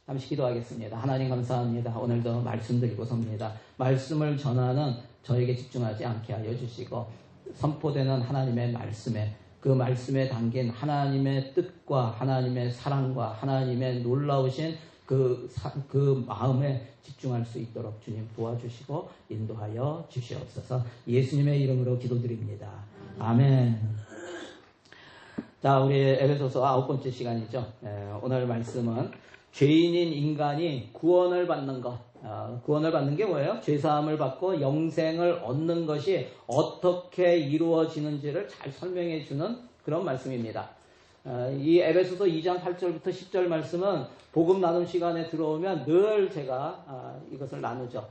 잠시 기도하겠습니다. 하나님 감사합니다. 오늘도 말씀 드리고 섭니다. 말씀을 전하는 저에게 집중하지 않게 하여 주시고 선포되는 하나님의 말씀에 그 말씀에 담긴 하나님의 뜻과 하나님의 사랑과 하나님의 놀라우신 그 마음에 집중할 수 있도록 주님 도와주시고 인도하여 주시옵소서. 예수님의 이름으로 기도드립니다. 아멘. 자, 우리 에베소서 9번째 시간이죠. 오늘 말씀은 죄인인 인간이 구원을 받는 것. 구원을 받는 게 뭐예요? 죄사함을 받고 영생을 얻는 것이 어떻게 이루어지는지를 잘 설명해 주는 그런 말씀입니다. 이 에베소서 2장 8절부터 10절 말씀은 복음 나눔 시간에 들어오면 늘 제가 이것을 나누죠.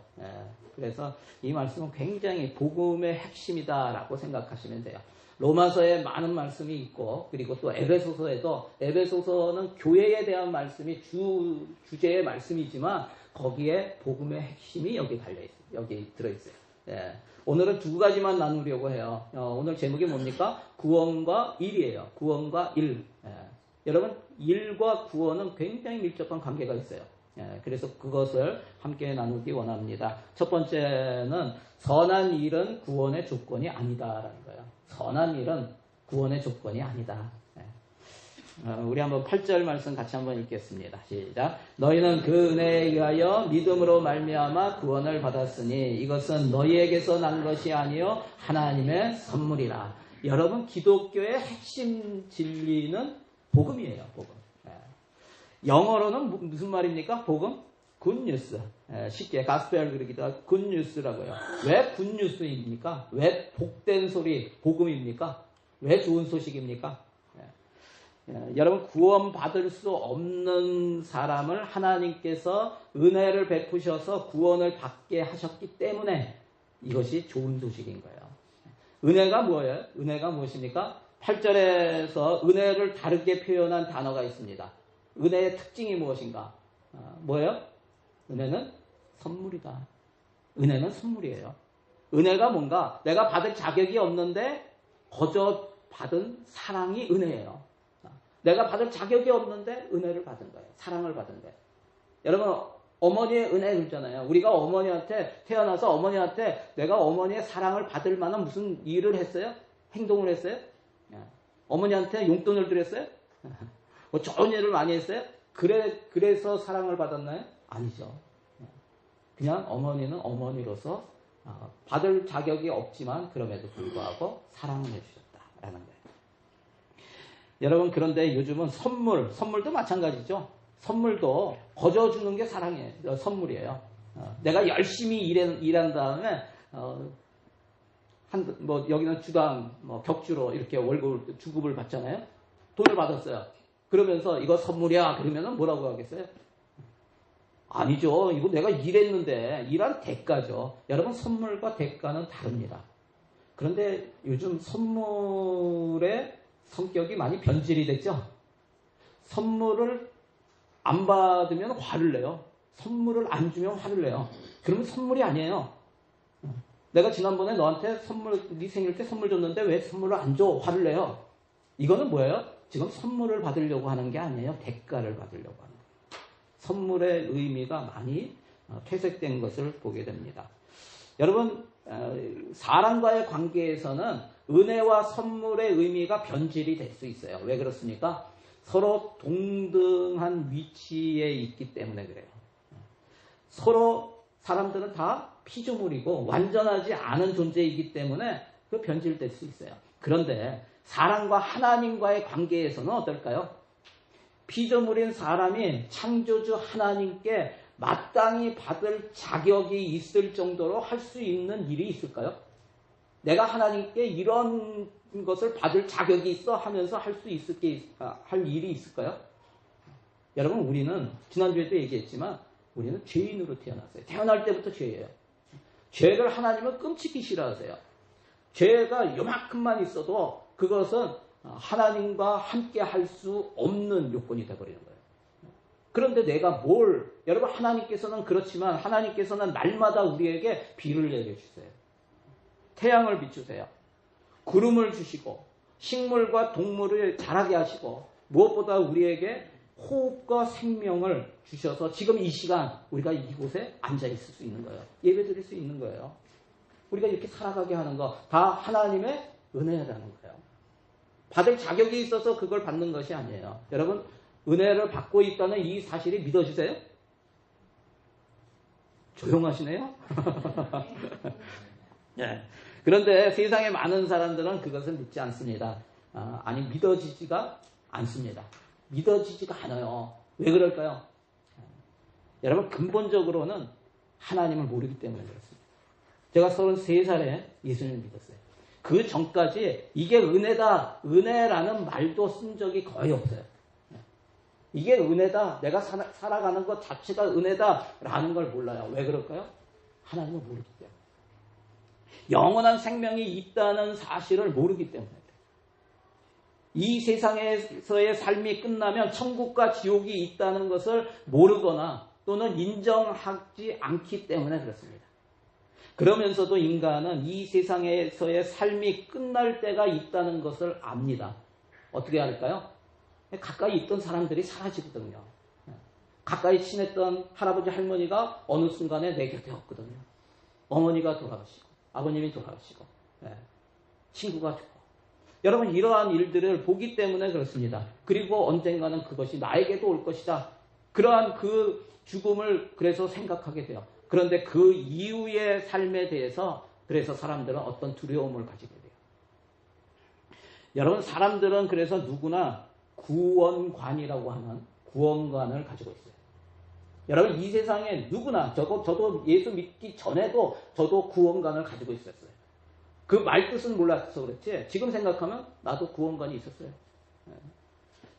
그래서 이 말씀은 굉장히 복음의 핵심이다라고 생각하시면 돼요. 로마서에 많은 말씀이 있고 그리고 또 에베소서는 교회에 대한 말씀이 주제의 말씀이지만 거기에 복음의 핵심이 여기 달려있어요. 여기 들어있어요. 오늘은 두 가지만 나누려고 해요. 오늘 제목이 뭡니까? 구원과 일이에요. 구원과 일. 여러분, 일과 구원은 굉장히 밀접한 관계가 있어요. 그래서 그것을 함께 나누기 원합니다. 첫 번째는 선한 일은 구원의 조건이 아니다라는 거예요. 선한 일은 구원의 조건이 아니다. 우리 한번 8절 말씀 같이 한번 읽겠습니다. 시작. 너희는 그 은혜에 의하여 믿음으로 말미암아 구원을 받았으니 이것은 너희에게서 난 것이 아니요 하나님의 선물이라. 여러분, 기독교의 핵심 진리는 복음이에요. 복음. 영어로는 무슨 말입니까? 복음? 굿뉴스. 쉽게 가스펠 그러기도 하고 굿뉴스라고요. 왜 굿뉴스입니까? 왜 복된 소리 복음입니까? 왜 좋은 소식입니까? 여러분, 구원받을 수 없는 사람을 하나님께서 은혜를 베푸셔서 구원을 받게 하셨기 때문에 이것이 좋은 소식인 거예요. 은혜가 뭐예요? 은혜가 무엇입니까? 8절에서 은혜를 다르게 표현한 단어가 있습니다. 은혜의 특징이 무엇인가? 뭐예요? 은혜는 선물이다. 은혜는 선물이에요. 은혜가 뭔가? 내가 받을 자격이 없는데 거저 받은 사랑이 은혜예요. 내가 받을 자격이 없는데 은혜를 받은 거예요. 사랑을 받은 거예요. 여러분, 어머니의 은혜 그러잖아요. 우리가 어머니한테 태어나서 어머니한테 내가 어머니의 사랑을 받을 만한 무슨 일을 했어요? 행동을 했어요? 어머니한테 용돈을 드렸어요? 뭐 좋은 일을 많이 했어요? 그래서 사랑을 받았나요? 아니죠. 그냥 어머니는 어머니로서 받을 자격이 없지만 그럼에도 불구하고 사랑을 해주셨다라는 거예요. 여러분, 그런데 요즘은 선물도 마찬가지죠. 선물도 거저 주는 게 사랑이에요. 선물이에요. 내가 열심히 일한 다음에 여기는 주당 격주로 이렇게 월급 주급을 받잖아요. 돈을 받았어요. 그러면서 이거 선물이야 그러면은 뭐라고 하겠어요? 아니죠. 이거 내가 일했는데 일한 대가죠. 여러분, 선물과 대가는 다릅니다. 그런데 요즘 선물의 성격이 많이 변질이 됐죠. 선물을 안 받으면 화를 내요. 선물을 안 주면 화를 내요. 그러면 선물이 아니에요. 내가 지난번에 너한테 네 생일 때 선물 줬는데 왜 선물을 안 줘? 화를 내요. 이거는 뭐예요? 지금 선물을 받으려고 하는 게 아니에요. 대가를 받으려고 하는 거예요. 선물의 의미가 많이 퇴색된 것을 보게 됩니다. 여러분, 사람과의 관계에서는 은혜와 선물의 의미가 변질이 될 수 있어요. 왜 그렇습니까? 서로 동등한 위치에 있기 때문에 그래요. 서로 사람들은 다 피조물이고 완전하지 않은 존재이기 때문에 그 변질될 수 있어요. 그런데 사람과 하나님과의 관계에서는 어떨까요? 피조물인 사람이 창조주 하나님께 마땅히 받을 자격이 있을 정도로 할 수 있는 일이 있을까요? 내가 하나님께 이런 것을 받을 자격이 있어 하면서 할 일이 있을까요? 여러분, 우리는 지난주에도 얘기했지만 우리는 죄인으로 태어났어요. 태어날 때부터 죄예요. 죄를 하나님은 끔찍히 싫어하세요. 죄가 요만큼만 있어도 그것은 하나님과 함께 할 수 없는 요건이 되어버리는 거예요. 그런데 내가 여러분, 하나님께서는 그렇지만 하나님께서는 날마다 우리에게 비를 내려주세요. 태양을 비추세요. 구름을 주시고 식물과 동물을 자라게 하시고 무엇보다 우리에게 호흡과 생명을 주셔서 지금 이 시간 우리가 이곳에 앉아 있을 수 있는 거예요. 예배 드릴 수 있는 거예요. 우리가 이렇게 살아가게 하는 거 다 하나님의 은혜라는 거예요. 받을 자격이 있어서 그걸 받는 것이 아니에요. 여러분, 은혜를 받고 있다는 이 사실이 믿어지세요? 조용하시네요? 네. 그런데 세상에 많은 사람들은 그것을 믿지 않습니다. 아니, 믿어지지가 않습니다. 믿어지지가 않아요. 왜 그럴까요? 여러분, 근본적으로는 하나님을 모르기 때문에 그렇습니다. 제가 33살에 예수님을 믿었어요. 그 전까지 이게 은혜다, 은혜라는 말도 쓴 적이 거의 없어요. 이게 은혜다, 내가 살아가는 것 자체가 은혜다라는 걸 몰라요. 왜 그럴까요? 하나님을 모르기 때문에. 영원한 생명이 있다는 사실을 모르기 때문에. 이 세상에서의 삶이 끝나면 천국과 지옥이 있다는 것을 모르거나 또는 인정하지 않기 때문에 그렇습니다. 그러면서도 인간은 이 세상에서의 삶이 끝날 때가 있다는 것을 압니다. 어떻게 할까요? 가까이 있던 사람들이 사라지거든요. 가까이 친했던 할아버지 할머니가 어느 순간에 내 곁에 없거든요. 어머니가 돌아가시고 아버님이 돌아가시고 친구가 죽고 여러분 이러한 일들을 보기 때문에 그렇습니다. 그리고 언젠가는 그것이 나에게도 올 것이다. 그러한 그 죽음을 그래서 생각하게 돼요. 그런데 그 이후의 삶에 대해서 그래서 사람들은 어떤 두려움을 가지게 돼요. 여러분 사람들은 그래서 누구나 구원관이라고 하는 구원관을 가지고 있어요. 여러분 이 세상에 누구나 저도 예수 믿기 전에도 저도 구원관을 가지고 있었어요. 그 말뜻은 몰라서 그렇지 지금 생각하면 나도 구원관이 있었어요.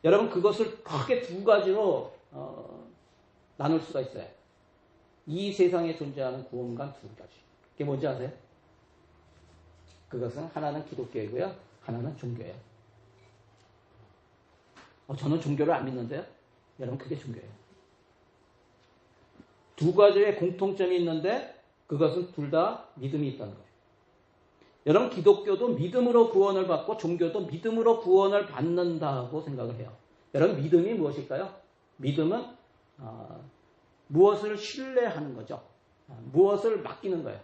여러분 그것을 크게 두 가지로 나눌 수가 있어요. 이 세상에 존재하는 구원관 두 가지. 그게 뭔지 아세요? 그것은 하나는 기독교이고요. 하나는 종교예요. 저는 종교를 안 믿는데요. 여러분 그게 종교예요. 두 가지의 공통점이 있는데 그것은 둘 다 믿음이 있다는 거예요. 여러분 기독교도 믿음으로 구원을 받고 종교도 믿음으로 구원을 받는다고 생각을 해요. 여러분 믿음이 무엇일까요? 믿음은 무엇을 신뢰하는 거죠. 무엇을 맡기는 거예요.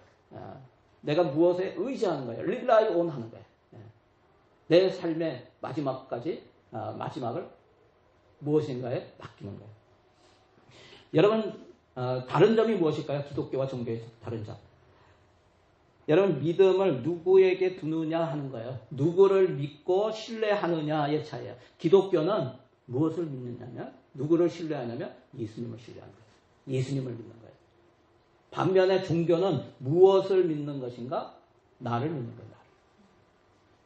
내가 무엇에 의지하는 거예요. rely on 하는 거예요. 내 삶의 마지막까지 마지막을 무엇인가에 맡기는 거예요. 여러분 다른 점이 무엇일까요? 기독교와 종교의 다른 점. 여러분 믿음을 누구에게 두느냐 하는 거예요. 누구를 믿고 신뢰하느냐의 차이예요. 기독교는 무엇을 믿느냐면 누구를 신뢰하냐면 예수님을 신뢰하는 거예요. 예수님을 믿는 거예요. 반면에 종교는 무엇을 믿는 것인가? 나를 믿는 거예요.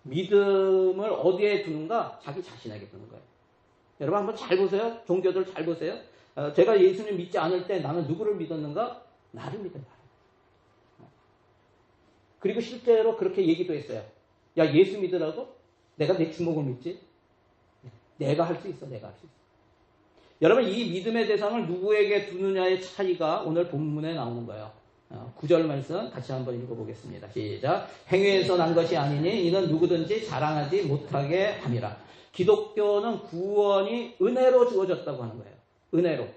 믿음을 어디에 두는가? 자기 자신에게 두는 거예요. 여러분 한번 잘 보세요. 종교들 잘 보세요. 제가 예수님 믿지 않을 때 나는 누구를 믿었는가? 나를 믿은 거예요. 그리고 실제로 그렇게 얘기도 했어요. 야 예수 믿으라고? 내가 내 주먹을 믿지? 내가 할 수 있어. 내가 할 수 있어. 여러분 이 믿음의 대상을 누구에게 두느냐의 차이가 오늘 본문에 나오는 거예요. 9절 말씀 같이 한번 읽어보겠습니다. 시작. 행위에서 난 것이 아니니 이는 누구든지 자랑하지 못하게 함이라. 기독교는 구원이 은혜로 주어졌다고 하는 거예요. 은혜로.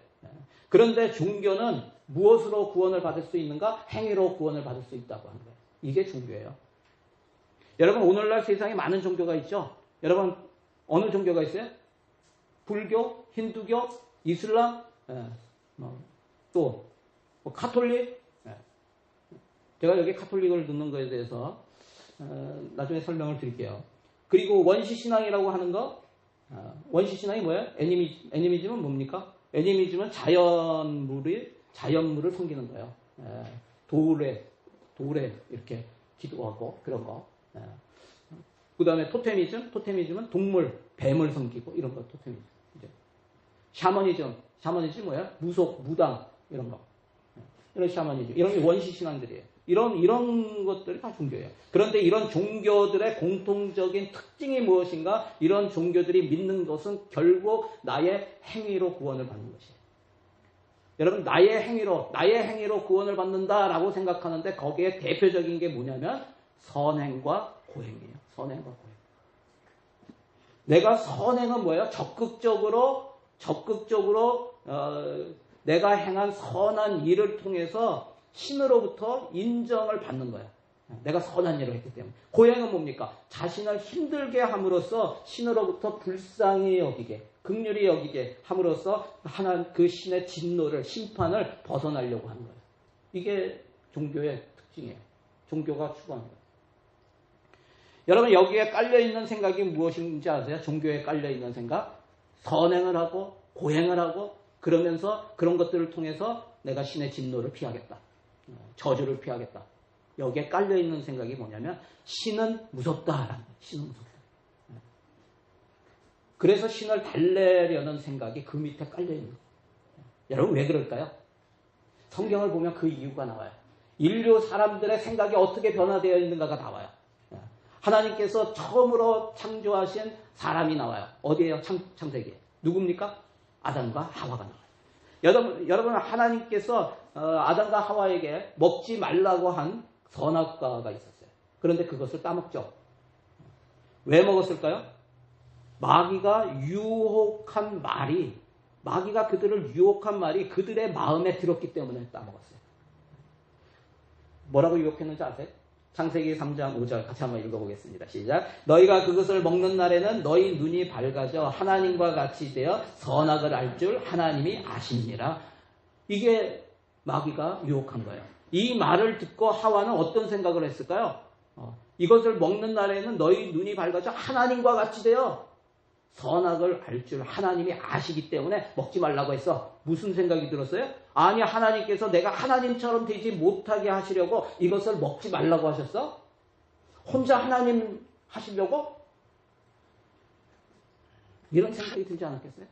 그런데 종교는 무엇으로 구원을 받을 수 있는가? 행위로 구원을 받을 수 있다고 하는 거예요. 이게 종교예요. 여러분 오늘날 세상에 많은 종교가 있죠. 여러분 어느 종교가 있어요? 불교, 힌두교, 이슬람, 또 카톨릭. 제가 여기 카톨릭을 듣는 것에 대해서 나중에 설명을 드릴게요. 그리고 원시신앙이라고 하는 거, 원시신앙이 뭐예요? 애니미즘은 뭡니까? 애니미즘은 자연물을 섬기는 거예요. 돌에 이렇게 기도하고 그런 거. 그 다음에 토테미즘은 동물, 뱀을 섬기고 이런 거 토테미즘. 샤머니즘 뭐야? 무속, 무당 이런 거. 이런 샤머니즘, 이런 게 원시신앙들이에요. 이런 것들이 다 종교예요. 그런데 이런 종교들의 공통적인 특징이 무엇인가? 이런 종교들이 믿는 것은 결국 나의 행위로 구원을 받는 것이에요. 여러분 나의 행위로 구원을 받는다라고 생각하는데 거기에 대표적인 게 뭐냐면 선행과 고행이에요. 선행과 고행. 내가 선행은 뭐예요? 적극적으로 적극적으로 내가 행한 선한 일을 통해서 신으로부터 인정을 받는 거예요. 내가 선한 일을 했기 때문에. 고행은 뭡니까? 자신을 힘들게 함으로써 신으로부터 불쌍히 여기게, 긍휼히 여기게 함으로써 하나님 그 신의 진노를, 심판을 벗어나려고 하는 거예요. 이게 종교의 특징이에요. 종교가 추구하는 거예요. 여러분 여기에 깔려있는 생각이 무엇인지 아세요? 종교에 깔려있는 생각? 선행을 하고 고행을 하고 그러면서 그런 것들을 통해서 내가 신의 진노를 피하겠다. 저주를 피하겠다. 여기에 깔려있는 생각이 뭐냐면 신은 무섭다라는 거예요. 신은 무섭다. 그래서 신을 달래려는 생각이 그 밑에 깔려있는 거예요. 여러분 왜 그럴까요? 성경을 보면 그 이유가 나와요. 인류 사람들의 생각이 어떻게 변화되어 있는가가 나와요. 하나님께서 처음으로 창조하신 사람이 나와요. 어디에요? 창세기에. 누굽니까? 아담과 하와가 나와요. 여러분 하나님께서 아담과 하와에게 먹지 말라고 한 선악과가 있었어요. 그런데 그것을 따먹죠. 왜 먹었을까요? 마귀가 그들을 유혹한 말이 그들의 마음에 들었기 때문에 따먹었어요. 뭐라고 유혹했는지 아세요? 창세기 3장 5절 같이 한번 읽어보겠습니다. 시작. 너희가 그것을 먹는 날에는 너희 눈이 밝아져 하나님과 같이 되어 선악을 알 줄 하나님이 아십니라. 이게 마귀가 유혹한 거예요. 이 말을 듣고 하와는 어떤 생각을 했을까요? 이것을 먹는 날에는 너희 눈이 밝아져 하나님과 같이 되어 선악을 알 줄 하나님이 아시기 때문에 먹지 말라고 했어. 무슨 생각이 들었어요? 아니 하나님께서 내가 하나님처럼 되지 못하게 하시려고 이것을 먹지 말라고 하셨어? 혼자 하나님 하시려고? 이런 생각이 들지 않았겠어요?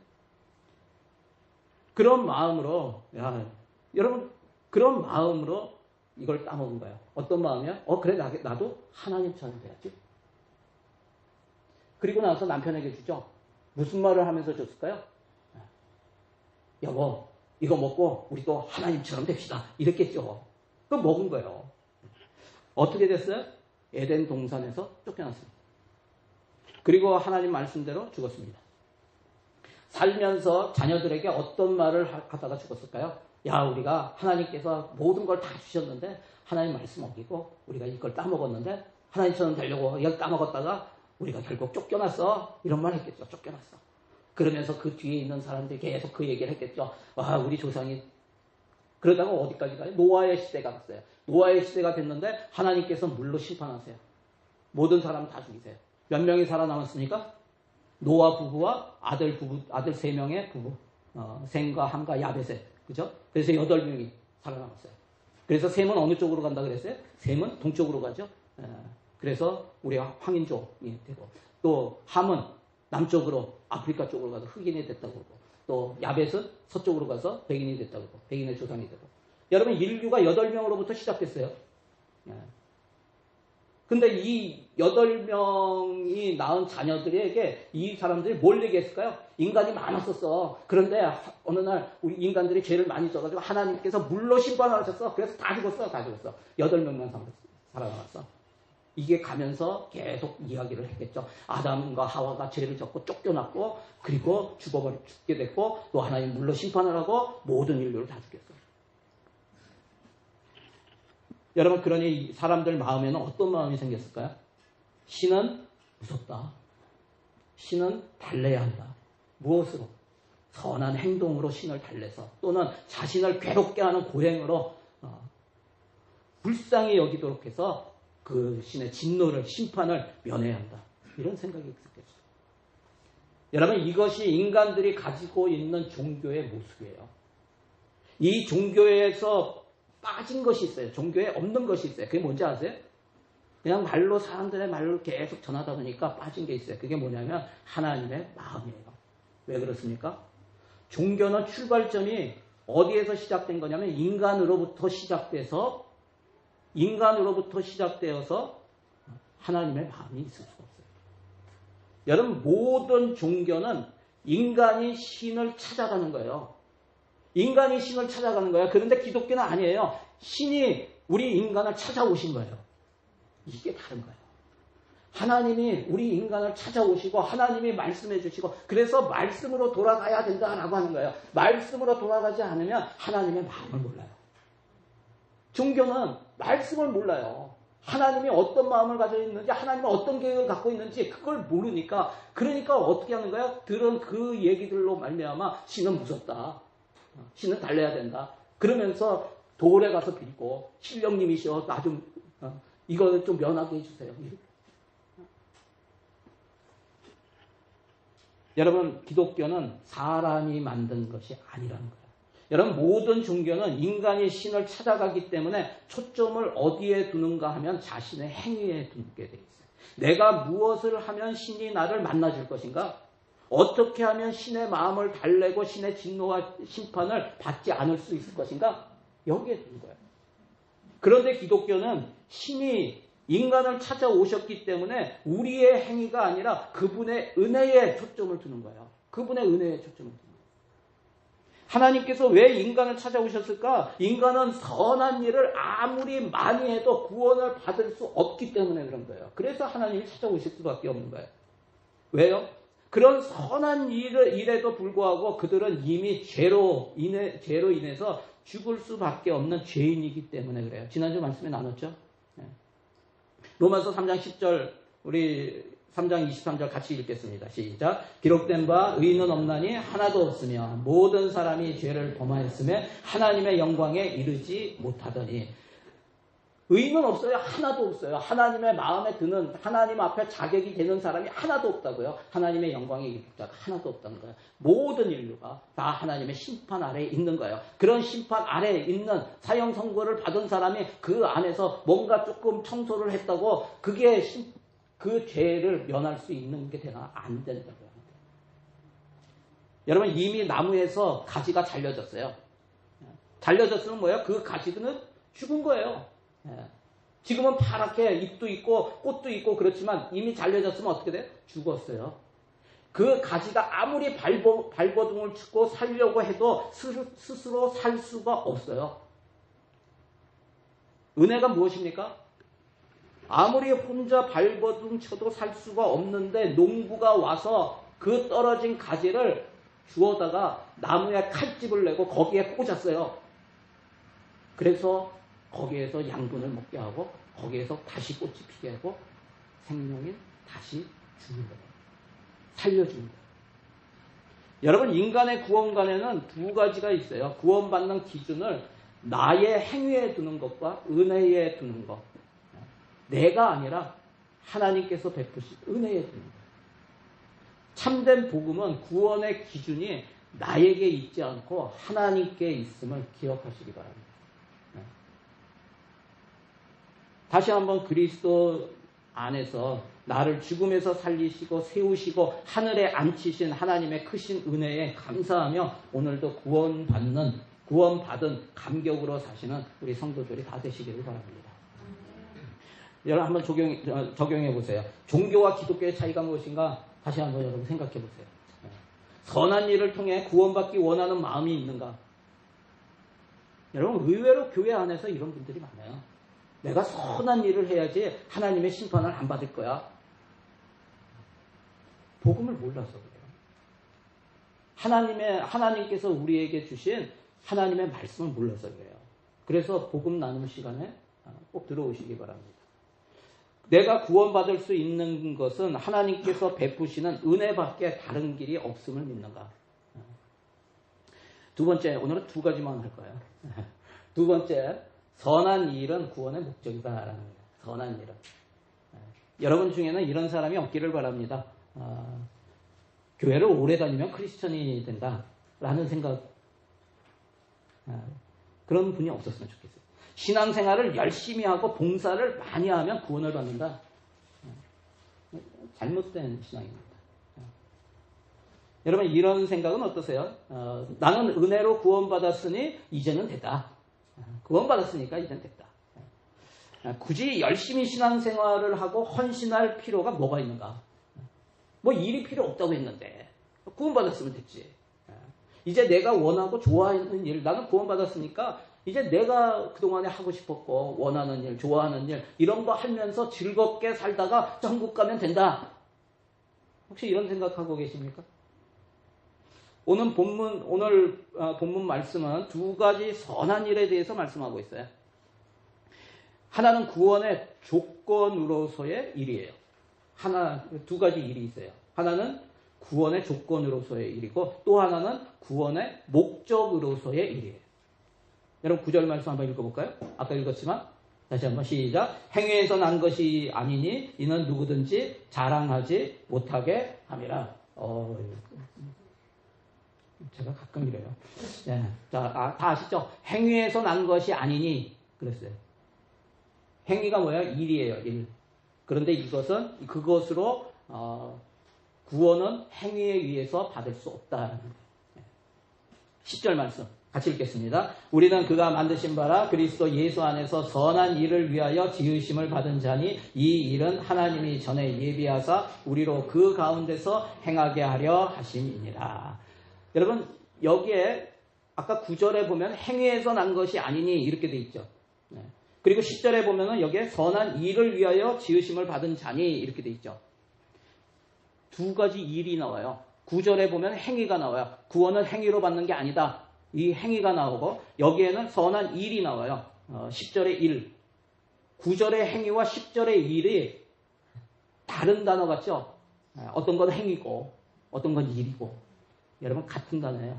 그런 마음으로 여러분 그런 마음으로 이걸 따먹은 거예요. 어떤 마음이야? 그래 나도 하나님처럼 돼야지. 그리고 나서 남편에게 주죠. 무슨 말을 하면서 줬을까요? 여보, 이거 먹고 우리 또 하나님처럼 됩시다. 이랬겠죠. 그거 먹은 거예요. 어떻게 됐어요? 에덴 동산에서 쫓겨났습니다. 그리고 하나님 말씀대로 죽었습니다. 살면서 자녀들에게 어떤 말을 하다가 죽었을까요? 야, 우리가 하나님께서 모든 걸 다 주셨는데 하나님 말씀 어기고 우리가 이걸 따먹었는데 하나님처럼 되려고 이걸 따먹었다가 우리가 결국 쫓겨났어. 이런 말 했겠죠. 쫓겨났어. 그러면서 그 뒤에 있는 사람들이 계속 그 얘기를 했겠죠. 와, 우리 조상이. 그러다가 어디까지 가요? 노아의 시대가 갔어요. 노아의 시대가 됐는데 하나님께서 물로 심판하세요. 모든 사람 다 죽이세요. 몇 명이 살아남았습니까? 노아 부부와 아들 3명의 부부. 셈과 함과 야벳에. 그죠? 그래서 8명이 살아남았어요. 그래서 셈은 어느 쪽으로 간다 그랬어요? 셈은 동쪽으로 가죠. 그래서 우리가 황인족이 되고 또 함은 남쪽으로 아프리카 쪽으로 가서 흑인이 됐다고 그러고 또 야벳은 서쪽으로 가서 백인이 됐다고 그러고 백인의 조상이 되고 여러분 인류가 8명으로부터 시작됐어요. 근데 이 8명이 낳은 자녀들에게 이 사람들이 뭘 얘기했을까요? 인간이 많았었어. 그런데 어느 날 우리 인간들이 죄를 많이 져가지고 하나님께서 물로 심판하셨어. 그래서 다 죽었어. 8명만 살아남았어. 이게 가면서 계속 이야기를 했겠죠. 아담과 하와가 죄를 졌고 쫓겨났고 그리고 죽게 됐고 또 하나님 물로 심판을 하고 모든 인류를 다 죽였어요. 여러분 그러니 사람들 마음에는 어떤 마음이 생겼을까요? 신은 무섭다. 신은 달래야 한다. 무엇으로? 선한 행동으로 신을 달래서 또는 자신을 괴롭게 하는 고행으로 불쌍히 여기도록 해서 그 신의 진노를 심판을 면해야 한다. 이런 생각이 있었겠죠. 여러분 이것이 인간들이 가지고 있는 종교의 모습이에요. 이 종교에서 빠진 것이 있어요. 종교에 없는 것이 있어요. 그게 뭔지 아세요? 그냥 사람들의 말로 계속 전하다 보니까 빠진 게 있어요. 그게 뭐냐면 하나님의 마음이에요. 왜 그렇습니까? 종교는 출발점이 어디에서 시작된 거냐면 인간으로부터 시작되어서 하나님의 마음이 있을 수가 없어요. 여러분 모든 종교는 인간이 신을 찾아가는 거예요. 인간이 신을 찾아가는 거예요. 그런데 기독교는 아니에요. 신이 우리 인간을 찾아오신 거예요. 이게 다른 거예요. 하나님이 우리 인간을 찾아오시고 하나님이 말씀해 주시고 그래서 말씀으로 돌아가야 된다라고 하는 거예요. 말씀으로 돌아가지 않으면 하나님의 마음을 몰라요. 종교는 말씀을 몰라요. 하나님이 어떤 마음을 가지고 있는지 하나님이 어떤 계획을 갖고 있는지 그걸 모르니까 그러니까 어떻게 하는 거예요? 들은 그 얘기들로 말미암아 신은 무섭다. 신은 달래야 된다. 그러면서 돌에 가서 빌고 신령님이시여 나 좀 이거 좀 면하게 해주세요. 여러분 기독교는 사람이 만든 것이 아니라는 거예요. 여러분 모든 종교는 인간이 신을 찾아가기 때문에 초점을 어디에 두는가 하면 자신의 행위에 두게 돼 있어요. 내가 무엇을 하면 신이 나를 만나줄 것인가? 어떻게 하면 신의 마음을 달래고 신의 진노와 심판을 받지 않을 수 있을 것인가? 여기에 두는 거예요. 그런데 기독교는 신이 인간을 찾아오셨기 때문에 우리의 행위가 아니라 그분의 은혜에 초점을 두는 거예요. 그분의 은혜에 초점을 두는 거예요. 하나님께서 왜 인간을 찾아오셨을까? 인간은 선한 일을 아무리 많이 해도 구원을 받을 수 없기 때문에 그런 거예요. 그래서 하나님이 찾아오실 수밖에 없는 거예요. 왜요? 그런 선한 일에도 불구하고 그들은 이미 죄로 인해서 죽을 수밖에 없는 죄인이기 때문에 그래요. 지난주 말씀에 나눴죠? 로마서 3장 10절 우리 3장 23절 같이 읽겠습니다. 시작. 기록된 바 의인은 없나니 하나도 없으며 모든 사람이 죄를 범하였으며 하나님의 영광에 이르지 못하더니 의인은 없어요. 하나도 없어요. 하나님의 마음에 드는 하나님 앞에 자격이 되는 사람이 하나도 없다고요. 하나님의 영광에 이르는 자가 하나도 없다는 거예요. 모든 인류가 다 하나님의 심판 아래에 있는 거예요. 그런 심판 아래에 있는 사형 선고를 받은 사람이 그 안에서 뭔가 조금 청소를 했다고 그게 그 죄를 면할 수 있는 게 되나? 안 된다고요. 여러분 이미 나무에서 가지가 잘려졌어요. 잘려졌으면 뭐예요? 그 가지는 죽은 거예요. 지금은 파랗게 잎도 있고 꽃도 있고 그렇지만 이미 잘려졌으면 어떻게 돼요? 죽었어요. 그 가지가 아무리 발버둥을 치고 살려고 해도 스스로 살 수가 없어요. 은혜가 무엇입니까? 아무리 혼자 발버둥 쳐도 살 수가 없는데 농부가 와서 그 떨어진 가지를 주워다가 나무에 칼집을 내고 거기에 꽂았어요. 그래서 거기에서 양분을 먹게 하고 거기에서 다시 꽃이 피게 하고 생명이 다시 주는 거예요. 살려주는 거예요. 여러분 인간의 구원관에는 두 가지가 있어요. 구원받는 기준을 나의 행위에 두는 것과 은혜에 두는 것. 내가 아니라 하나님께서 베푸신 은혜에 두는 거예요. 참된 복음은 구원의 기준이 나에게 있지 않고 하나님께 있음을 기억하시기 바랍니다. 다시 한번 그리스도 안에서 나를 죽음에서 살리시고 세우시고 하늘에 앉히신 하나님의 크신 은혜에 감사하며 오늘도 구원받은 감격으로 사시는 우리 성도들이 다 되시기를 바랍니다. 여러분 한번 적용해 보세요. 종교와 기독교의 차이가 무엇인가? 다시 한번 여러분 생각해 보세요. 선한 일을 통해 구원받기 원하는 마음이 있는가? 여러분 의외로 교회 안에서 이런 분들이 많아요. 내가 선한 일을 해야지 하나님의 심판을 안 받을 거야. 복음을 몰라서 그래요. 하나님께서 우리에게 주신 하나님의 말씀을 몰라서 그래요. 그래서 복음 나누는 시간에 꼭 들어오시기 바랍니다. 내가 구원받을 수 있는 것은 하나님께서 베푸시는 은혜밖에 다른 길이 없음을 믿는가. 두 번째, 오늘은 두 가지만 할 거예요. 두 번째, 선한 일은 구원의 목적이다라는 거예요. 선한 일은. 여러분 중에는 이런 사람이 없기를 바랍니다. 교회를 오래 다니면 크리스천이 된다라는 생각. 그런 분이 없었으면 좋겠어요. 신앙생활을 열심히 하고 봉사를 많이 하면 구원을 받는다. 잘못된 신앙입니다. 여러분 이런 생각은 어떠세요? 나는 은혜로 구원받았으니 이제는 됐다. 구원받았으니까 이제는 됐다. 굳이 열심히 신앙생활을 하고 헌신할 필요가 뭐가 있는가? 뭐 일이 필요 없다고 했는데 구원받았으면 됐지. 이제 내가 원하고 좋아하는 일, 나는 구원받았으니까 이제 내가 그동안에 하고 싶었고 원하는 일, 좋아하는 일 이런 거 하면서 즐겁게 살다가 천국 가면 된다. 혹시 이런 생각하고 계십니까? 오늘 본문 말씀은 두 가지 선한 일에 대해서 말씀하고 있어요. 하나는 구원의 조건으로서의 일이에요. 두 가지 일이 있어요. 하나는 구원의 조건으로서의 일이고 또 하나는 구원의 목적으로서의 일이에요. 여러분 9절 말씀 한번 읽어볼까요? 아까 읽었지만 다시 한번 시작. 행위에서 난 것이 아니니 이는 누구든지 자랑하지 못하게 함이라. 제가 가끔 이래요. 네. 자, 다 아시죠? 행위에서 난 것이 아니니 그랬어요. 행위가 뭐예요? 일이에요. 일. 그런데 그것으로 구원은 행위에 의해서 받을 수 없다. 10절 말씀 같이 읽겠습니다. 우리는 그가 만드신 바라 그리스도 예수 안에서 선한 일을 위하여 지으심을 받은 자니 이 일은 하나님이 전에 예비하사 우리로 그 가운데서 행하게 하려 하심이니라. 여러분 여기에 아까 9절에 보면 행위에서 난 것이 아니니 이렇게 돼 있죠. 그리고 10절에 보면은 여기에 선한 일을 위하여 지으심을 받은 자니 이렇게 돼 있죠. 두 가지 일이 나와요. 9절에 보면 행위가 나와요. 구원은 행위로 받는 게 아니다. 이 행위가 나오고 여기에는 선한 일이 나와요. 10절의 일. 9절의 행위와 10절의 일이 다른 단어 같죠? 어떤 건 행위고 어떤 건 일이고 여러분 같은 단어예요.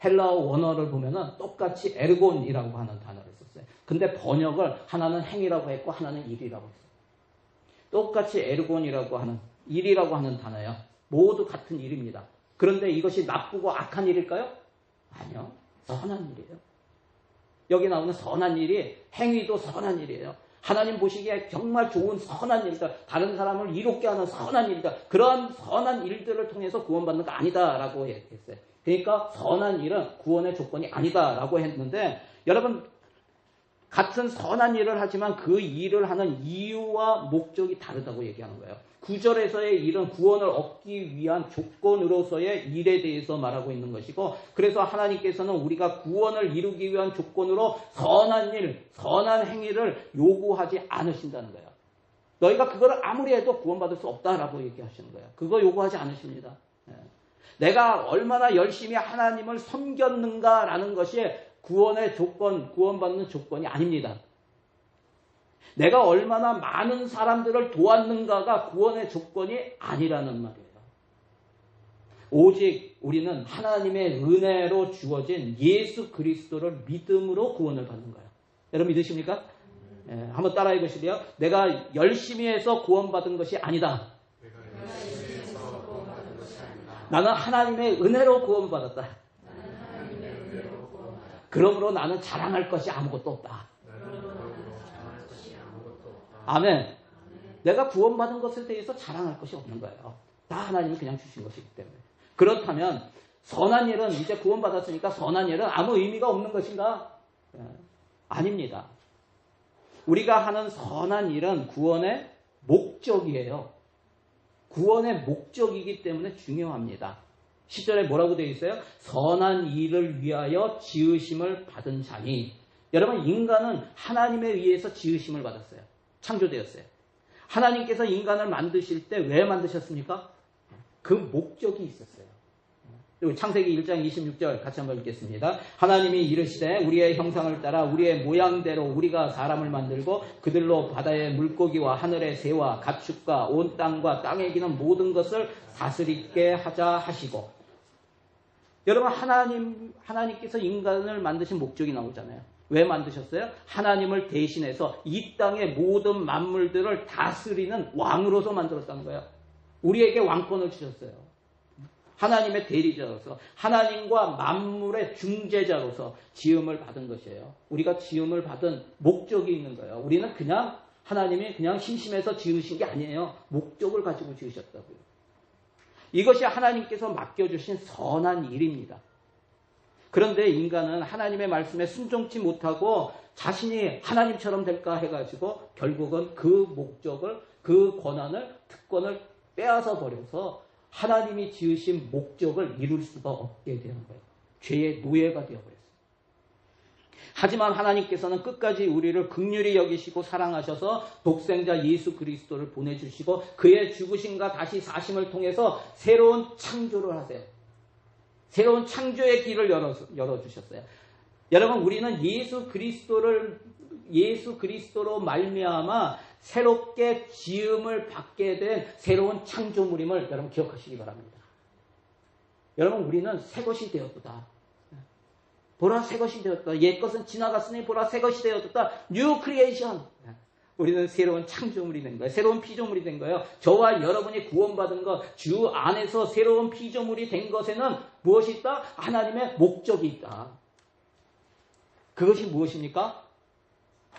헬라어 원어를 보면은 똑같이 에르곤이라고 하는 단어를 썼어요. 근데 번역을 하나는 행위라고 했고 하나는 일이라고 했어요. 똑같이 에르곤이라고 하는 일이라고 하는 단어예요. 모두 같은 일입니다. 그런데 이것이 나쁘고 악한 일일까요? 아니요. 선한 일이에요. 여기 나오는 선한 일이 행위도 선한 일이에요. 하나님 보시기에 정말 좋은 선한 일이다. 다른 사람을 이롭게 하는 선한 일이다. 그런 선한 일들을 통해서 구원받는 거 아니다라고 했어요. 그러니까 선한 일은 구원의 조건이 아니다라고 했는데 여러분 같은 선한 일을 하지만 그 일을 하는 이유와 목적이 다르다고 얘기하는 거예요. 9절에서의 일은 구원을 얻기 위한 조건으로서의 일에 대해서 말하고 있는 것이고 그래서 하나님께서는 우리가 구원을 이루기 위한 조건으로 선한 일, 선한 행위를 요구하지 않으신다는 거예요. 너희가 그거를 아무리 해도 구원받을 수 없다라고 얘기하시는 거예요. 그거 요구하지 않으십니다. 내가 얼마나 열심히 하나님을 섬겼는가라는 것이 구원의 조건, 구원받는 조건이 아닙니다. 내가 얼마나 많은 사람들을 도왔는가가 구원의 조건이 아니라는 말이에요. 오직 우리는 하나님의 은혜로 주어진 예수 그리스도를 믿음으로 구원을 받는 거예요. 여러분 믿으십니까? 한번 따라해 보시래요. 내가 열심히 해서 구원받은 것이 아니다. 나는 하나님의 은혜로 구원받았다. 그러므로 나는 자랑할 것이 아무것도 없다. 아멘. 내가 구원받은 것에 대해서 자랑할 것이 없는 거예요. 다 하나님이 그냥 주신 것이기 때문에. 그렇다면 선한 일은 이제 구원받았으니까 선한 일은 아무 의미가 없는 것인가? 아닙니다. 우리가 하는 선한 일은 구원의 목적이에요. 구원의 목적이기 때문에 중요합니다. 10절에 뭐라고 되어 있어요? 선한 일을 위하여 지으심을 받은 자니. 여러분 인간은 하나님에 의해서 지으심을 받았어요. 창조되었어요. 하나님께서 인간을 만드실 때 왜 만드셨습니까? 그 목적이 있었어요. 그리고 창세기 1장 26절 같이 한번 읽겠습니다. 하나님이 이르시되 우리의 형상을 따라 우리의 모양대로 우리가 사람을 만들고 그들로 바다의 물고기와 하늘의 새와 가축과 온 땅과 땅에 기는 모든 것을 다스리게 하자 하시고. 여러분 하나님께서 인간을 만드신 목적이 나오잖아요. 왜 만드셨어요? 하나님을 대신해서 이 땅의 모든 만물들을 다스리는 왕으로서 만들었다는 거예요. 우리에게 왕권을 주셨어요. 하나님의 대리자로서 하나님과 만물의 중재자로서 지음을 받은 것이에요. 우리가 지음을 받은 목적이 있는 거예요. 우리는 그냥 하나님이 그냥 심심해서 지으신 게 아니에요. 목적을 가지고 지으셨다고요. 이것이 하나님께서 맡겨주신 선한 일입니다. 그런데 인간은 하나님의 말씀에 순종치 못하고 자신이 하나님처럼 될까 해가지고 결국은 그 목적을, 그 권한을, 특권을 빼앗아 버려서 하나님이 지으신 목적을 이룰 수가 없게 되는 거예요. 죄의 노예가 되어버렸어요. 하지만 하나님께서는 끝까지 우리를 긍휼히 여기시고 사랑하셔서 독생자 예수 그리스도를 보내주시고 그의 죽으심과 다시 사심을 통해서 새로운 창조를 하세요. 새로운 창조의 길을 열어주셨어요. 여러분, 우리는 예수 그리스도로 말미암아 새롭게 지음을 받게 된 새로운 창조물임을 여러분 기억하시기 바랍니다. 여러분, 우리는 새 것이 되었다. 보라, 새 것이 되었다. 옛 것은 지나갔으니 보라, 새 것이 되었다. 뉴 크리에이션. 우리는 새로운 창조물이 된 거예요. 새로운 피조물이 된 거예요. 저와 여러분이 구원받은 것, 주 안에서 새로운 피조물이 된 것에는 무엇이 있다? 하나님의 목적이 있다. 그것이 무엇입니까?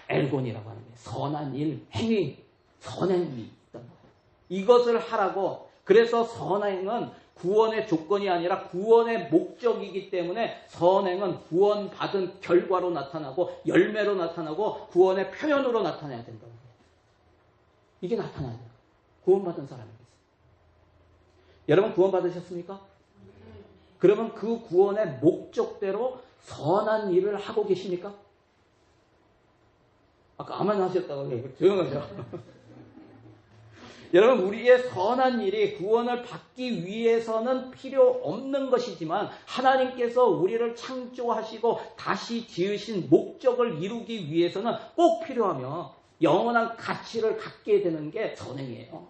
엘곤이라고 하는 거예요. 선한 일, 행위, 선행이 있던 거예요. 이것을 하라고. 그래서 선행은 구원의 조건이 아니라 구원의 목적이기 때문에 선행은 구원받은 결과로 나타나고 열매로 나타나고 구원의 표현으로 나타나야 된다는 거예요. 이게 나타나야 돼요. 구원받은 사람에게서. 여러분, 구원받으셨습니까? 그러면 그 구원의 목적대로 선한 일을 하고 계십니까? 아까 아멘 하셨다고 조용하죠. 여러분, 우리의 선한 일이 구원을 받기 위해서는 필요 없는 것이지만 하나님께서 우리를 창조하시고 다시 지으신 목적을 이루기 위해서는 꼭 필요하며 영원한 가치를 갖게 되는 게 선행이에요.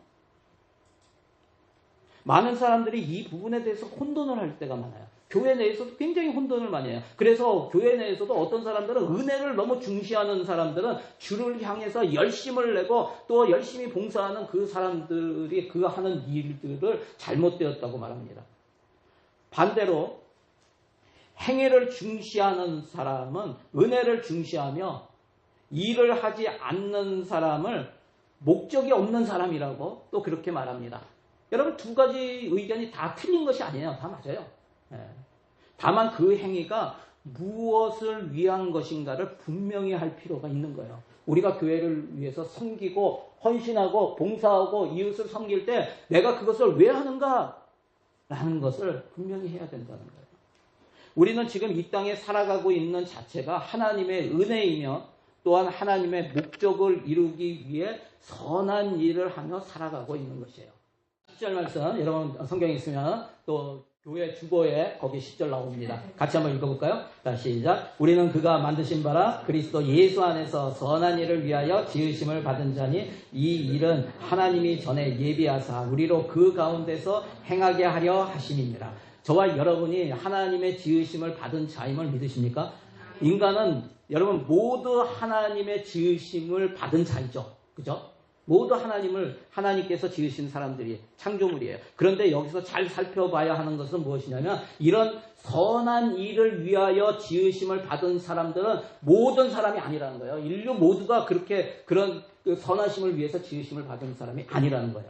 많은 사람들이 이 부분에 대해서 혼돈을 할 때가 많아요. 교회 내에서도 굉장히 혼돈을 많이 해요. 그래서 교회 내에서도 어떤 사람들은 은혜를 너무 중시하는 사람들은 주를 향해서 열심을 내고 또 열심히 봉사하는 그 사람들이 그 하는 일들을 잘못되었다고 말합니다. 반대로 행위를 중시하는 사람은 은혜를 중시하며 일을 하지 않는 사람을 목적이 없는 사람이라고 또 그렇게 말합니다. 여러분, 두 가지 의견이 다 틀린 것이 아니에요. 다 맞아요. 다만 그 행위가 무엇을 위한 것인가를 분명히 할 필요가 있는 거예요. 우리가 교회를 위해서 섬기고 헌신하고 봉사하고 이웃을 섬길 때 내가 그것을 왜 하는가? 라는 것을 분명히 해야 된다는 거예요. 우리는 지금 이 땅에 살아가고 있는 자체가 하나님의 은혜이며 또한 하나님의 목적을 이루기 위해 선한 일을 하며 살아가고 있는 것이에요. 10절 말씀, 여러분 성경에 있으면 또 교회 주보에 거기 10절 나옵니다. 같이 한번 읽어볼까요? 자, 시작. 우리는 그가 만드신 바라 그리스도 예수 안에서 선한 일을 위하여 지으심을 받은 자니 이 일은 하나님이 전에 예비하사 우리로 그 가운데서 행하게 하려 하심이니라. 저와 여러분이 하나님의 지으심을 받은 자임을 믿으십니까? 인간은 여러분 모두 하나님의 지으심을 받은 자이죠. 그죠? 모두 하나님께서 지으신 사람들이 창조물이에요. 그런데 여기서 잘 살펴봐야 하는 것은 무엇이냐면 이런 선한 일을 위하여 지으심을 받은 사람들은 모든 사람이 아니라는 거예요. 인류 모두가 그런 선하심을 위해서 지으심을 받은 사람이 아니라는 거예요.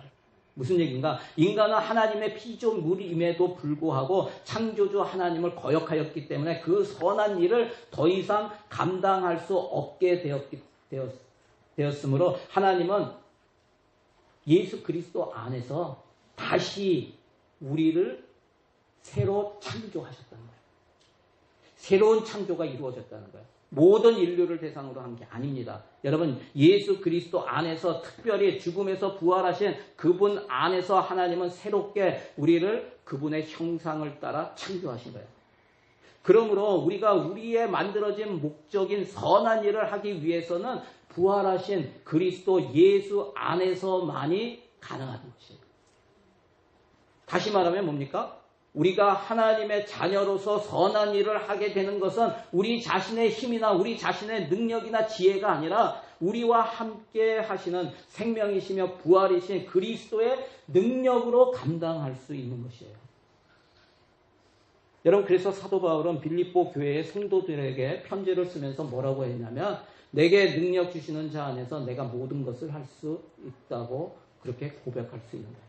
무슨 얘기인가? 인간은 하나님의 피조물임에도 불구하고 창조주 하나님을 거역하였기 때문에 그 선한 일을 더 이상 감당할 수 없게 되었으므로 하나님은 예수 그리스도 안에서 다시 우리를 새로 창조하셨다는 거예요. 새로운 창조가 이루어졌다는 거예요. 모든 인류를 대상으로 한 게 아닙니다. 여러분, 예수 그리스도 안에서 특별히 죽음에서 부활하신 그분 안에서 하나님은 새롭게 우리를 그분의 형상을 따라 창조하신 거예요. 그러므로 우리가 우리의 만들어진 목적인 선한 일을 하기 위해서는 부활하신 그리스도 예수 안에서만이 가능한 것이에요. 다시 말하면 뭡니까? 우리가 하나님의 자녀로서 선한 일을 하게 되는 것은 우리 자신의 힘이나 우리 자신의 능력이나 지혜가 아니라 우리와 함께 하시는 생명이시며 부활이신 그리스도의 능력으로 감당할 수 있는 것이에요. 여러분, 그래서 사도 바울은 빌립보 교회의 성도들에게 편지를 쓰면서 뭐라고 했냐면 내게 능력 주시는 자 안에서 내가 모든 것을 할 수 있다고 그렇게 고백할 수 있는 거예요.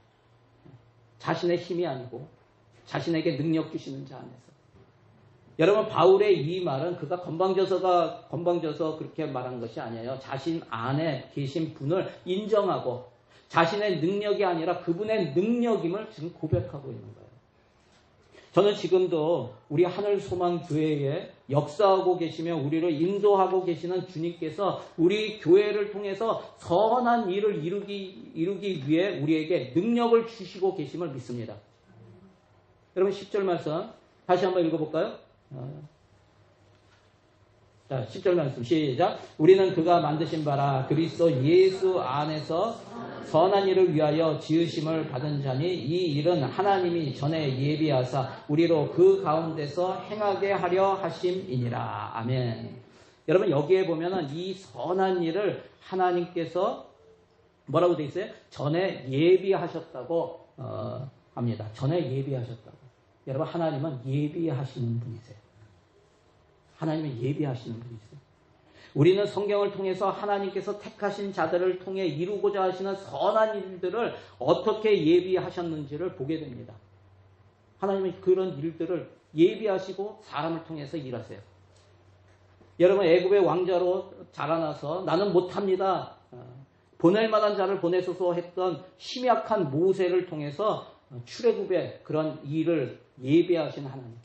자신의 힘이 아니고 자신에게 능력 주시는 자 안에서. 여러분, 바울의 이 말은 그가 건방져서 그렇게 말한 것이 아니에요. 자신 안에 계신 분을 인정하고 자신의 능력이 아니라 그분의 능력임을 지금 고백하고 있는 거예요. 저는 지금도 우리 하늘소망교회에 역사하고 계시며 우리를 인도하고 계시는 주님께서 우리 교회를 통해서 선한 일을 이루기 위해 우리에게 능력을 주시고 계심을 믿습니다. 여러분 10절 말씀 다시 한번 읽어볼까요? 자, 10절 말씀 시작. 우리는 그가 만드신 바라 그리스도 예수 안에서 선한 일을 위하여 지으심을 받은 자니 이 일은 하나님이 전에 예비하사 우리로 그 가운데서 행하게 하려 하심이니라. 아멘. 여러분 여기에 보면은 이 선한 일을 하나님께서 뭐라고 되어 있어요? 전에 예비하셨다고 합니다. 전에 예비하셨다고. 여러분 하나님은 예비하시는 분이세요. 하나님은 예비하시는 분이세요. 우리는 성경을 통해서 하나님께서 택하신 자들을 통해 이루고자 하시는 선한 일들을 어떻게 예비하셨는지를 보게 됩니다. 하나님은 그런 일들을 예비하시고 사람을 통해서 일하세요. 여러분 애굽의 왕자로 자라나서 나는 못합니다. 보낼 만한 자를 보내소서 했던 심약한 모세를 통해서 출애굽의 그런 일을 예비하신 하나님.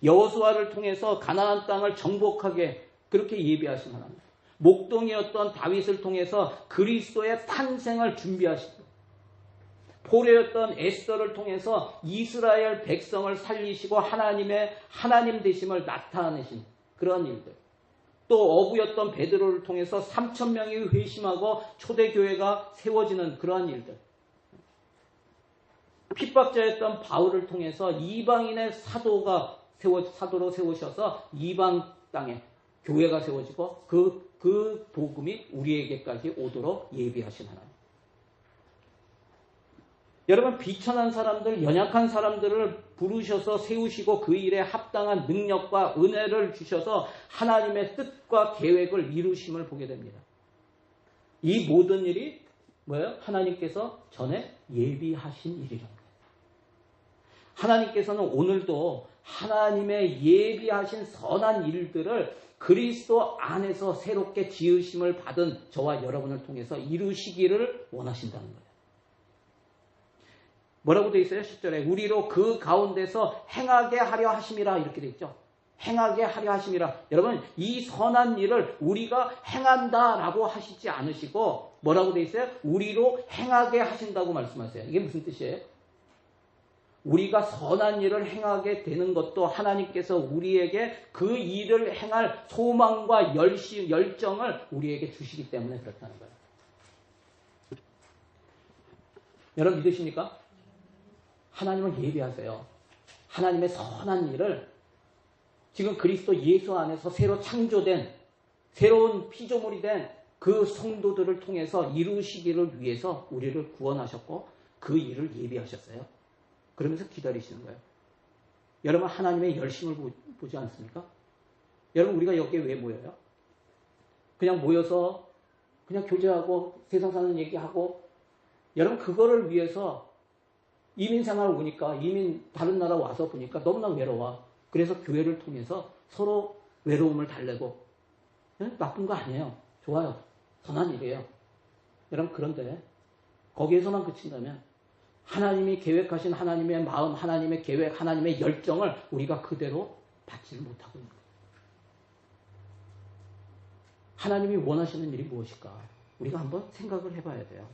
여호수아를 통해서 가나안 땅을 정복하게 그렇게 예비하신 하나님. 목동이었던 다윗을 통해서 그리스도의 탄생을 준비하시고 포로였던 에스더를 통해서 이스라엘 백성을 살리시고 하나님의 하나님 되심을 나타내신 그런 일들. 또 어부였던 베드로를 통해서 3,000명이 회심하고 초대교회가 세워지는 그러한 일들. 핍박자였던 바울을 통해서 이방인의 사도로 세우셔서 이방 땅에 교회가 세워지고 그 복음이 우리에게까지 오도록 예비하신 하나님. 여러분 비천한 사람들, 연약한 사람들을 부르셔서 세우시고 그 일에 합당한 능력과 은혜를 주셔서 하나님의 뜻과 계획을 이루심을 보게 됩니다. 이 모든 일이 뭐예요? 하나님께서 전에 예비하신 일이랍니다. 하나님께서는 오늘도 하나님의 예비하신 선한 일들을 그리스도 안에서 새롭게 지으심을 받은 저와 여러분을 통해서 이루시기를 원하신다는 거예요. 뭐라고 되어 있어요? 10절에 우리로 그 가운데서 행하게 하려 하심이라 이렇게 되어 있죠. 행하게 하려 하심이라. 여러분 이 선한 일을 우리가 행한다라고 하시지 않으시고 뭐라고 되어 있어요? 우리로 행하게 하신다고 말씀하세요. 이게 무슨 뜻이에요? 우리가 선한 일을 행하게 되는 것도 하나님께서 우리에게 그 일을 행할 소망과 열정을 우리에게 주시기 때문에 그렇다는 거예요. 여러분 믿으십니까? 하나님은 예비하세요. 하나님의 선한 일을 지금 그리스도 예수 안에서 새로 창조된 새로운 피조물이 된 그 성도들을 통해서 이루시기를 위해서 우리를 구원하셨고 그 일을 예비하셨어요. 그러면서 기다리시는 거예요. 여러분 하나님의 열심을 보지 않습니까? 여러분 우리가 여기에 왜 모여요? 그냥 모여서 그냥 교제하고 세상 사는 얘기하고 여러분 그거를 위해서 이민생활 오니까 다른 나라 와서 보니까 너무나 외로워. 그래서 교회를 통해서 서로 외로움을 달래고 나쁜 거 아니에요. 좋아요. 선한 일이에요. 여러분 그런데 거기에서만 그친다면 하나님이 계획하신 하나님의 마음, 하나님의 계획, 하나님의 열정을 우리가 그대로 받지를 못하고 있는 거예요. 하나님이 원하시는 일이 무엇일까? 우리가 한번 생각을 해봐야 돼요.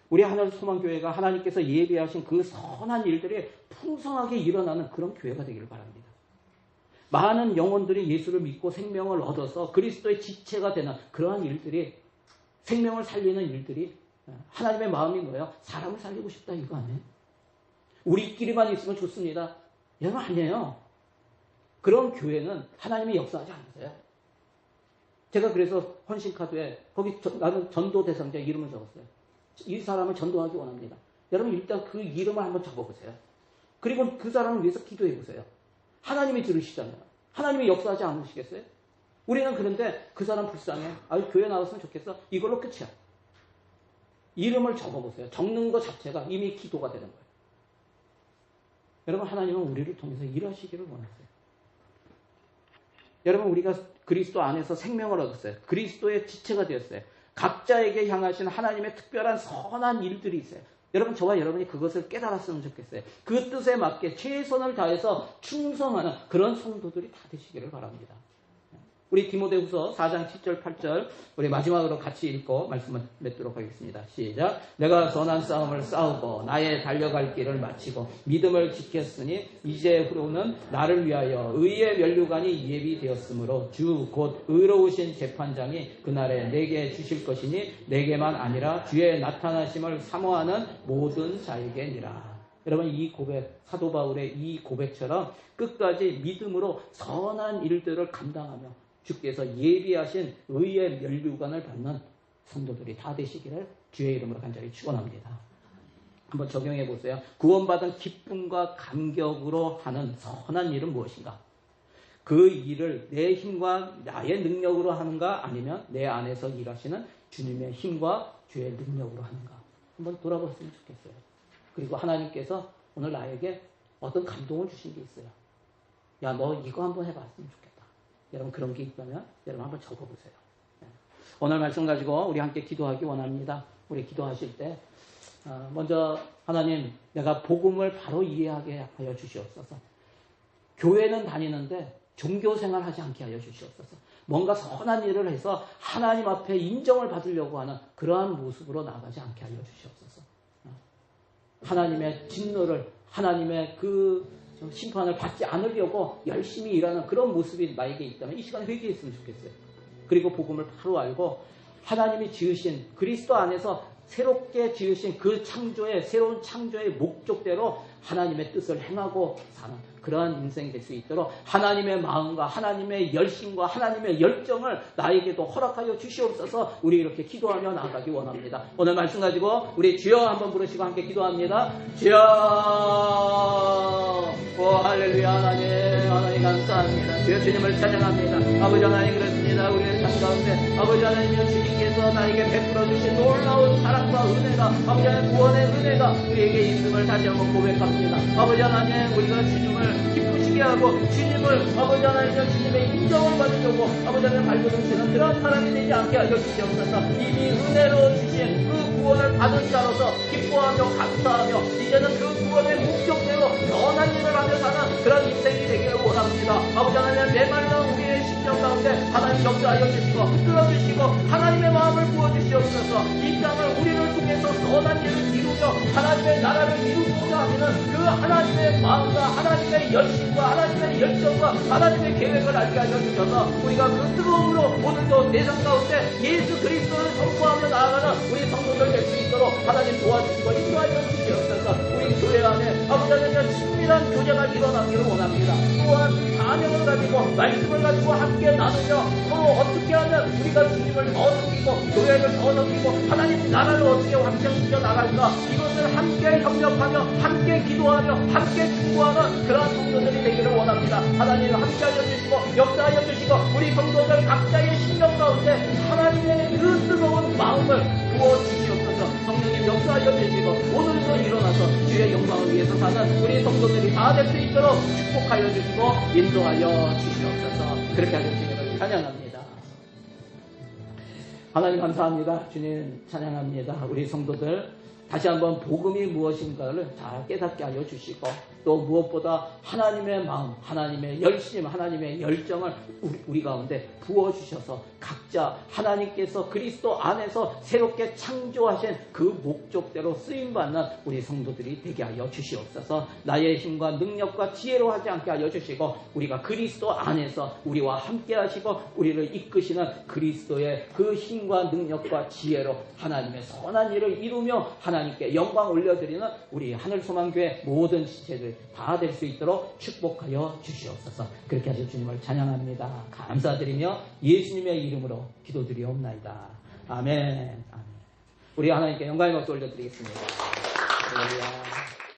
우리 하늘소망교회가 하나님께서 예비하신 그 선한 일들이 풍성하게 일어나는 그런 교회가 되기를 바랍니다. 많은 영혼들이 예수를 믿고 생명을 얻어서 그리스도의 지체가 되는 그러한 일들이 생명을 살리는 일들이 하나님의 마음이 뭐예요? 사람을 살리고 싶다 이거 아니에요? 우리끼리만 있으면 좋습니다. 여러분 아니에요. 그런 교회는 하나님이 역사하지 않으세요. 제가 그래서 헌신카드에 거기 나는 전도 대상자 이름을 적었어요. 이 사람을 전도하기 원합니다. 여러분 일단 그 이름을 한번 적어보세요. 그리고 그 사람을 위해서 기도해보세요. 하나님이 들으시잖아요. 하나님이 역사하지 않으시겠어요? 우리는 그런데 그 사람 불쌍해. 교회 나왔으면 좋겠어. 이걸로 끝이야. 이름을 적어보세요. 적는 것 자체가 이미 기도가 되는 거예요. 여러분 하나님은 우리를 통해서 일하시기를 원하세요. 여러분 우리가 그리스도 안에서 생명을 얻었어요. 그리스도의 지체가 되었어요. 각자에게 향하신 하나님의 특별한 선한 일들이 있어요. 여러분, 저와 여러분이 그것을 깨달았으면 좋겠어요. 그 뜻에 맞게 최선을 다해서 충성하는 그런 성도들이 다 되시기를 바랍니다. 우리 디모데후서 4장 7절 8절 우리 마지막으로 같이 읽고 말씀을 맺도록 하겠습니다. 시작. 내가 선한 싸움을 싸우고 나의 달려갈 길을 마치고 믿음을 지켰으니 이제 후로는 나를 위하여 의의 면류관이 예비되었으므로 주 곧 의로우신 재판장이 그날에 내게 주실 것이니 내게만 아니라 주의 나타나심을 사모하는 모든 자에게니라. 여러분, 이 고백, 사도 바울의 이 고백처럼 끝까지 믿음으로 선한 일들을 감당하며 주께서 예비하신 의의 면류관을 받는 성도들이 다 되시기를 주의 이름으로 간절히 축원합니다. 한번 적용해 보세요. 구원받은 기쁨과 감격으로 하는 선한 일은 무엇인가? 그 일을 내 힘과 나의 능력으로 하는가? 아니면 내 안에서 일하시는 주님의 힘과 주의 능력으로 하는가? 한번 돌아봤으면 좋겠어요. 그리고 하나님께서 오늘 나에게 어떤 감동을 주신 게 있어요. 야, 너 이거 한번 해봤으면 좋겠다. 여러분, 그런 게 있다면 여러분 한번 적어보세요. 오늘 말씀 가지고 우리 함께 기도하기 원합니다. 우리 기도하실 때 먼저 하나님, 내가 복음을 바로 이해하게 하여 주시옵소서. 교회는 다니는데 종교생활 하지 않게 하여 주시옵소서. 뭔가 선한 일을 해서 하나님 앞에 인정을 받으려고 하는 그러한 모습으로 나가지 않게 하여 주시옵소서. 하나님의 진노를, 하나님의 그 심판을 받지 않으려고 열심히 일하는 그런 모습이 나에게 있다면 이 시간에 회개했으면 좋겠어요. 그리고 복음을 바로 알고 하나님이 지으신 그리스도 안에서 새롭게 지으신 그 창조의, 새로운 창조의 목적대로 하나님의 뜻을 행하고 사는 그러한 인생이 될 수 있도록 하나님의 마음과 하나님의 열심과 하나님의 열정을 나에게도 허락하여 주시옵소서. 우리 이렇게 기도하며 나아가기 원합니다. 오늘 말씀 가지고 우리 주여 한번 부르시고 함께 기도합니다. 주여, 오 할렐루야. 하나님 감사합니다. 주여, 주님을 찬양합니다. 아버지 하나님, 그렇습니다. 우리의 삶 가운데 아버지 하나님이여, 주님께서 나에게 베풀어 주신 놀라운 사랑과 은혜가, 아버지 하나님 구원의 은혜가 우리에게 있음을 다시 한번 고백합니다. 아버지 하나님, 우리가 주님을 기쁘시게 하고 주님을, 아버지 하나님, 주님의 인정을 받으려고 아버지 하나님 발버둥치는 그런 사람이 되지 않게 하여 주시옵소서. 이미 은혜로 주신 그 구원을 받은 자로서 기뻐하며 감사하며 이제는 그 구원의 목적대로 선한 일을 하며 사는 그런 인생이 되기를 원합니다. 아버지 하나님, 메말라 우리의 심령 가운데 하나님 역사하여 주시고 끌어주시고 하나님의 마음을 부어주시옵소서. 이 땅을 우리를 통해서 선한 일을 이루며 하나님의 나라를 이루고자 하는 그 하나님의 마음과 하나님의 열심과 하나님의 열정과 하나님의 계획을 알게 하여 주셔서 우리가 그 뜨거움으로 오늘도 세상 가운데 예수 그리스도를 선포하며 나아가는 우리 성도들 될 수 있도록 하나님 도와주시고 인도하여 주시옵소서. 우리 교회 안에 아버지 하나님 친밀한 교제가 일어나기를 원합니다. 또한 사명을 가지고 말씀을 가지고 함께 나누며 서로 어떻게 하면 우리가 주님을 더 섬기고 교회를 더 섬기고 하나님 나라를 어떻게 확장시켜 나갈까, 이것을 함께 협력하며 함께 기도하며 함께 중보하는 그러한 성도들이 되기를 원합니다. 하나님 함께하여 주시고 역사하여 주시고 우리 성도들 각자의 심령 가운데 하나님의 그 뜨거운 마음을 부어주시옵소서. 성령님 역사하여 주시고 오늘도 일어나서 주의 영광을 위해서 사는 우리 성도들이 다 될 수 있도록 축복하여 주시고 인도하여 주시옵소서. 그렇게 하여 주시기를 찬양합니다. 하나님 감사합니다. 주님 찬양합니다. 우리 성도들 다시 한번 복음이 무엇인가를 잘 깨닫게 하여 주시고 또 무엇보다 하나님의 마음, 하나님의 열심, 하나님의 열정을 우리 가운데 부어주셔서 각자 하나님께서 그리스도 안에서 새롭게 창조하신 그 목적대로 쓰임받는 우리 성도들이 되게 하여 주시옵소서. 나의 힘과 능력과 지혜로 하지 않게 하여 주시고 우리가 그리스도 안에서 우리와 함께 하시고 우리를 이끄시는 그리스도의 그 힘과 능력과 지혜로 하나님의 선한 일을 이루며 하나님께 영광 올려드리는 우리 하늘소망교회 모든 지체들 다 될 수 있도록 축복하여 주시옵소서. 그렇게 하실 주님을 찬양합니다. 감사드리며 예수님의 이름으로 기도드리옵나이다. 아멘. 아멘. 우리 하나님께 영광의 박수 올려드리겠습니다. 할렐루야.